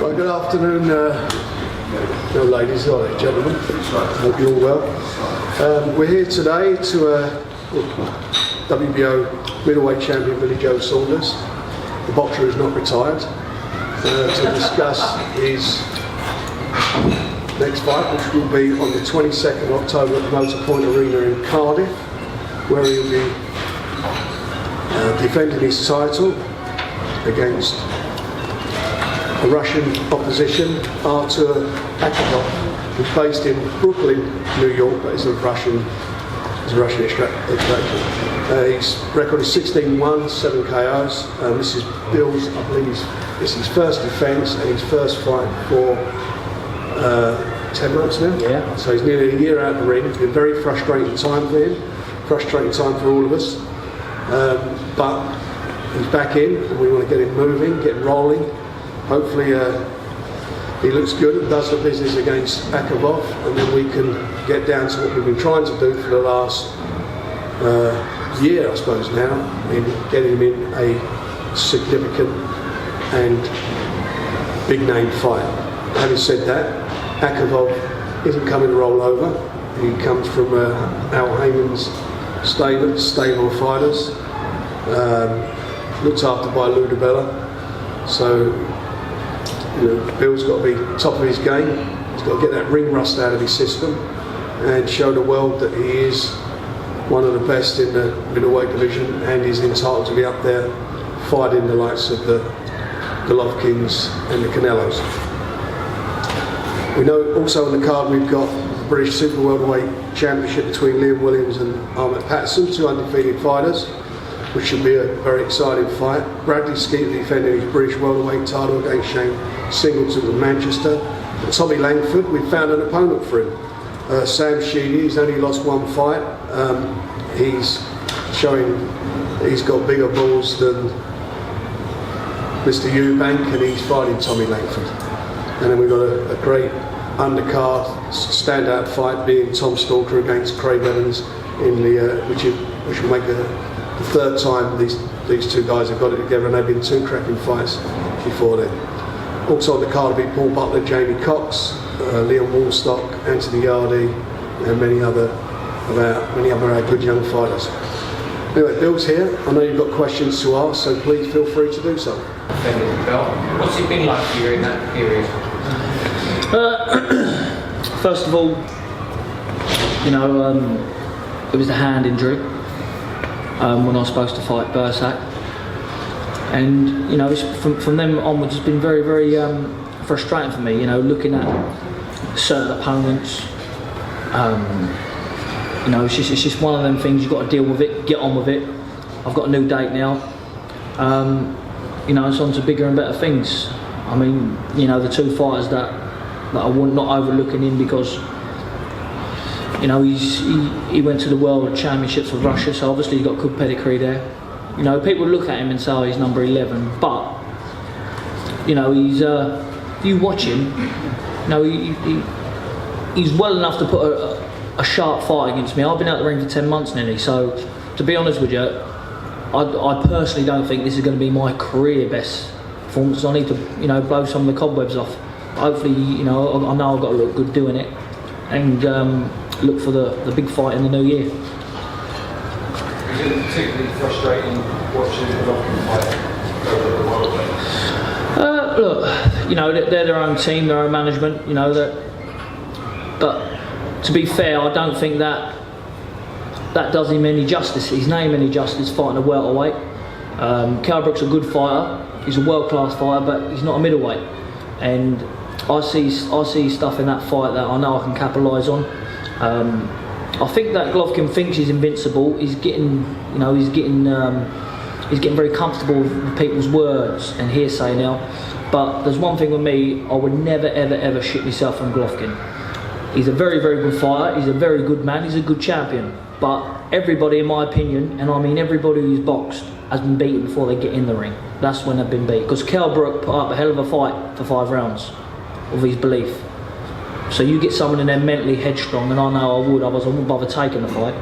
Well, good afternoon, ladies and gentlemen. Hope you're all well. We're here today to WBO middleweight champion Billy Joe Saunders, the boxer who's not retired, to discuss his next fight, which will be on the 22nd of October at the Motor Point Arena in Cardiff, where he'll be defending his title against a Russian opposition, Artur Akavov, who's based in Brooklyn, New York, but is of Russian extraction. His record is 16-1, 7 KOs. This is Bill's, I believe, it's his first defence and his first fight for 10 months now. Yeah. So he's nearly a year out of the ring. It's been a very frustrating time for him, frustrating time for all of us. But he's back in, and we want to get him moving, get him rolling. Hopefully he looks good and does the business against Akavov, and then we can get down to what we've been trying to do for the last year, I suppose now, in getting him in a significant and big name fight. Having said that, Akavov isn't coming to roll over. He comes from Al Heyman's stable of fighters, looked after by Lou DiBella. So, Bill's got to be top of his game. He's got to get that ring rust out of his system and show the world that he is one of the best in the middleweight division, and he's entitled to be up there fighting the likes of the Golovkins and the Canelos. We know also on the card we've got the British Super Welterweight Championship between Liam Williams and Ahmed Patterson, two undefeated fighters, which should be a very exciting fight. Bradley Skeeter defending his British welterweight title against Shane Singleton of Manchester. And Tommy Langford, we found an opponent for him. Sam Sheedy, he's only lost one fight. He's showing he's got bigger balls than Mr. Eubank, and he's fighting Tommy Langford. And then we've got a great undercard standout fight being Tom Stalker against Craig Evans in the which will make the third time these two guys have got it together, and they've been two cracking fights before then. Also on the card will be Paul Butler, Jamie Cox, Leon Woolstock, Anthony Yardy, and many other of our good young fighters. Anyway, Bill's here. I know you've got questions to ask, so please feel free to do so. What's it been like for you in that period? First of all, it was the hand injury when I was supposed to fight Bursak, and from then onwards it's been very, very frustrating for me. Looking at certain opponents. It's just one of them things. You've got to deal with it, get on with it. I've got a new date now. It's on to bigger and better things. I mean, the two fighters that I want not overlooking him, because he went to the World Championships of Russia, so obviously he's got good pedigree there. People look at him and say, oh, he's number 11, but he's if you watch him, he's well enough to put a sharp fight against me. I've been out the ring for 10 months nearly, so to be honest with you, I personally don't think this is going to be my career best performance. I need to blow some of the cobwebs off. Hopefully, I know I've got to look good doing it, and look for the big fight in the new year. Is it particularly frustrating watching the Golovkin fight over the welterweight? Look, they're their own team, their own management, but to be fair, I don't think that does him any justice, his name any justice, fighting a welterweight. Kell Brook's a good fighter, he's a world-class fighter, but he's not a middleweight. And I see stuff in that fight that I know I can capitalise on. I think that Golovkin thinks he's invincible. He's getting very comfortable with people's words and hearsay now. But there's one thing with me: I would never, ever, ever shit myself on Golovkin. He's a very, very good fighter. He's a very good man. He's a good champion. But everybody, in my opinion, and I mean everybody who's boxed, has been beaten before they get in the ring. That's when they've been beat. Because Kell Brook put up a hell of a fight for 5 rounds of his belief. So you get someone in there mentally headstrong, and I know I would, otherwise I wouldn't bother taking the fight.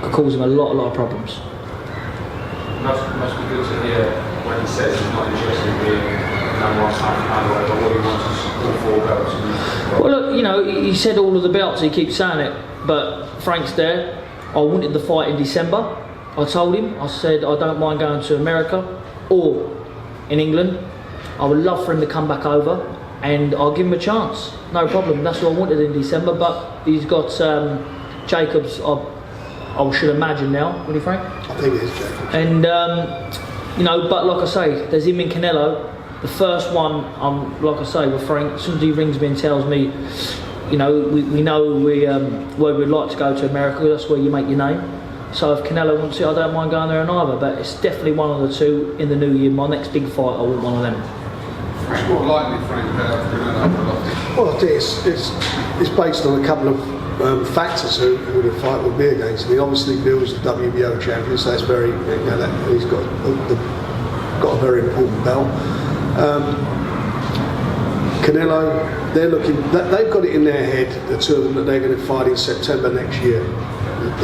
Could cause him a lot of problems. Must be good to hear when he says he's not interested in being number one pound away, but what he wants is all 4 belts. Well, look, you know, he said all of the belts, he keeps saying it, but Frank's there. I wanted the fight in December. I told him, I said, I don't mind going to America or in England. I would love for him to come back over and I'll give him a chance. No problem. That's what I wanted in December, but he's got Jacobs, I should imagine now. What do you think? I think it is Jacobs. And, you know, but like I say, there's him in Canelo. The first one, like I say, with Frank, as soon as he rings me and tells me, you know, we know where we'd like to go to America, that's where you make your name. So if Canelo wants it, I don't mind going there either, but it's definitely one of the two in the new year. My next big fight, I want one of them. It's more likely Frank Canelo. Well, I think it's based on a couple of factors who the fight will be against. I mean, obviously Bill's the WBO champion, so that's very, you know, that he's got a very important belt. Canelo, they've got it in their head, the two of them, that they're going to fight in September next year.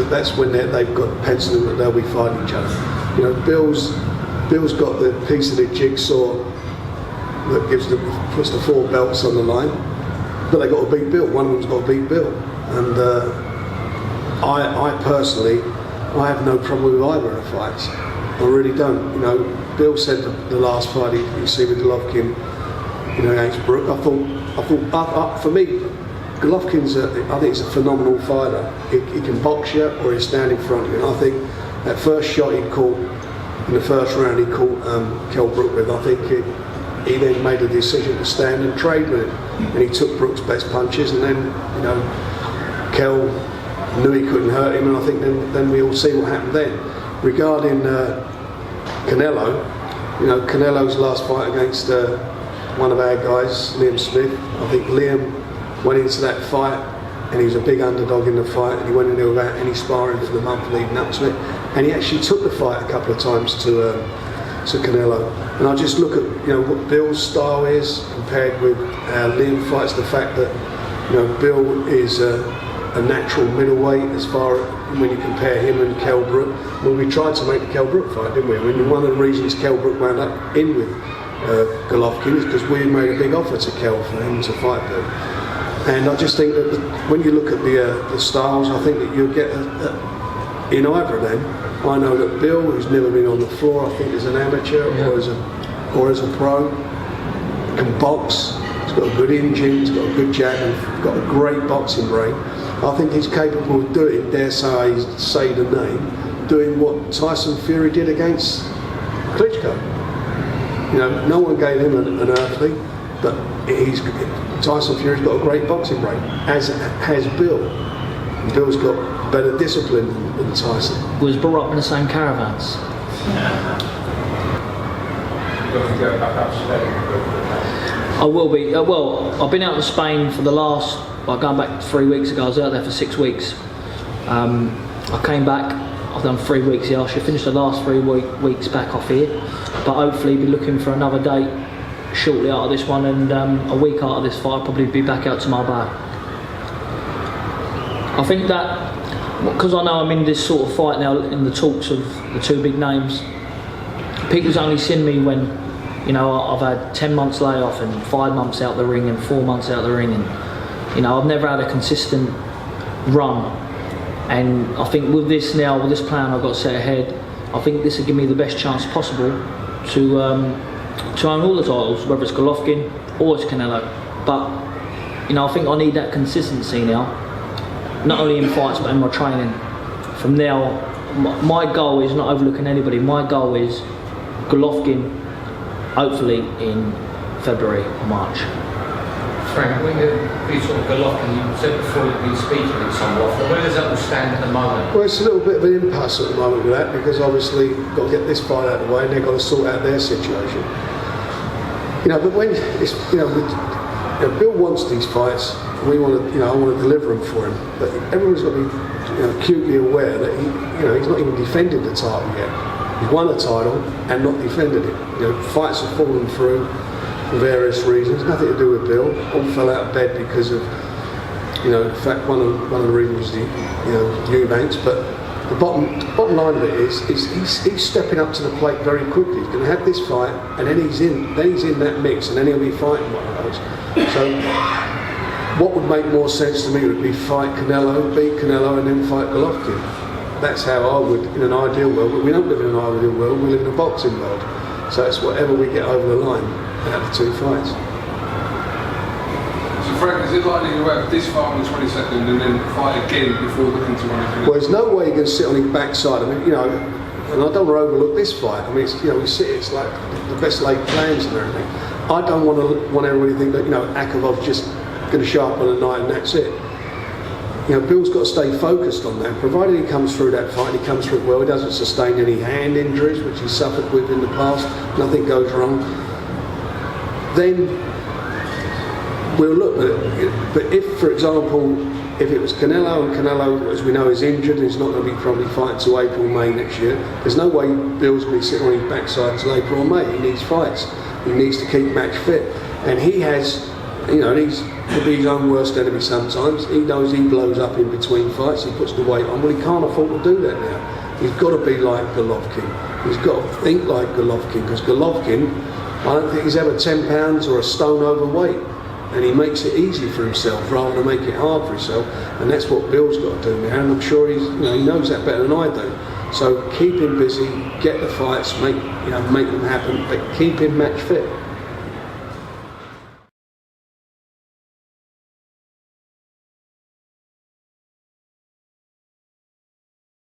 That's when they've got penciled in that they'll be fighting each other. You know, Bill's got the piece of the jigsaw that puts the 4 belts on the line, but they got to beat Bill. One of them's got to beat Bill, and I personally, I have no problem with either of the fights. I really don't. You know, Bill said the last fight you see with Golovkin, you know, against Brook. I thought for me, Golovkin's I think he's a phenomenal fighter. He can box you or he'll stand in front of you. And I think that first shot he caught in the first round, he caught Kell Brook with. I think he then made a decision to stand and trade with him, and he took Brook's best punches. And then, you know, Kell knew he couldn't hurt him, and I think then we all see what happened then. Regarding Canelo, you know, Canelo's last fight against one of our guys, Liam Smith. I think Liam went into that fight and he was a big underdog in the fight, and he went in there without any sparring for the month leading up to it, and he actually took the fight a couple of times to Canelo. And I just look at, you know, what Bill's style is compared with Liam fights, the fact that, you know, Bill is a natural middleweight as far as when you compare him and Kell Brook. Well, we tried to make the Kell Brook fight, didn't we? I mean, one of the reasons Kell Brook wound up in with Golovkin is because we made a big offer to Kell for him to fight Bill. And I just think that when you look at the styles, I think that you'll get in either of them. I know that Bill, who's never been on the floor, I think as an amateur or as a pro, can box. He's got a good engine, he's got a good jab, and got a great boxing brain. I think he's capable of doing, dare say the name, doing what Tyson Fury did against Klitschko. You know, no one gave him an earthly, but Tyson Fury's got a great boxing brain, as has Bill. Bill's got better discipline than Tyson. Was brought up in the same caravans. I will be. Well, I've been out in Spain for the last, going back 3 weeks ago. I was out there for 6 weeks. I came back. I've done 3 weeks here. I should finish the last 3 weeks back off here, but hopefully be looking for another date shortly out of this one, and a week out of this fight I'll probably be back out to Marbella. I think that because I know I'm in this sort of fight now, in the talks of the 2 big names, people's only seen me when, you know, I've had 10 months layoff and 5 months out the ring and 4 months out the ring, and, you know, I've never had a consistent run. And I think with this now, with this plan I've got set ahead, I think this will give me the best chance possible to own all the titles, whether it's Golovkin or it's Canelo. But, you know, I think I need that consistency now, not only in fights but in my training. From now, my goal is not overlooking anybody. My goal is Golovkin, hopefully in February or March. Frank, when you sort of Golovkin, you said before you've been speaking it somewhat, where does that all stand at the moment? Well, it's a little bit of an impasse at the moment with that, because obviously you've got to get this fight out of the way and they've got to sort out their situation. You know, but when it's, you know, Bill wants these fights, we want to, you know, I want to deliver them for him, but everyone's got to be, you know, acutely aware that he's not even defended the title yet. He's won a title and not defended it. You know, fights have fallen through for various reasons, nothing to do with Bill. All fell out of bed because of, you know, in fact, one of the reasons was the, you know, Eubanks. But the bottom bottom line of it is he's stepping up to the plate very quickly. He's going to have this fight, and then he's in that mix, and then he'll be fighting one of those. So what would make more sense to me would be fight Canelo, beat Canelo, and then fight Golovkin. That's how I would, in an ideal world, but we don't live in an ideal world, we live in a boxing world. So it's whatever we get over the line out of the two fights. So Frank, is it likely to have this fight on the 22nd and then fight again before looking to run again? Well, there's no way you can sit on his backside. I mean, you know, and I don't want to overlook this fight. I mean, it's, you know, it's like the best laid plans and everything. I don't want everybody to think that, you know, Akovov's just going to show up on a night and that's it. You know, Bill's got to stay focused on that. Provided he comes through that fight, he comes through it well, he doesn't sustain any hand injuries, which he suffered with in the past, nothing goes wrong, then we'll look at it. But if, for example, if it was Canelo, and Canelo, as we know, is injured and he's not going to be probably fighting till April, May next year, there's no way Bill's going to be sitting on his backside till April or May. He needs fights. He needs to keep match fit. And he has, you know, he's could be his own worst enemy sometimes. He knows he blows up in between fights, he puts the weight on. Well, he can't afford to do that now. He's got to be like Golovkin. He's got to think like Golovkin, because Golovkin, I don't think he's ever 10 pounds or a stone overweight. And he makes it easy for himself rather than make it hard for himself. And that's what Bill's got to do now. And I'm sure he's, you know, he knows that better than I do. So keep him busy, get the fights, make them happen, but keep him match fit.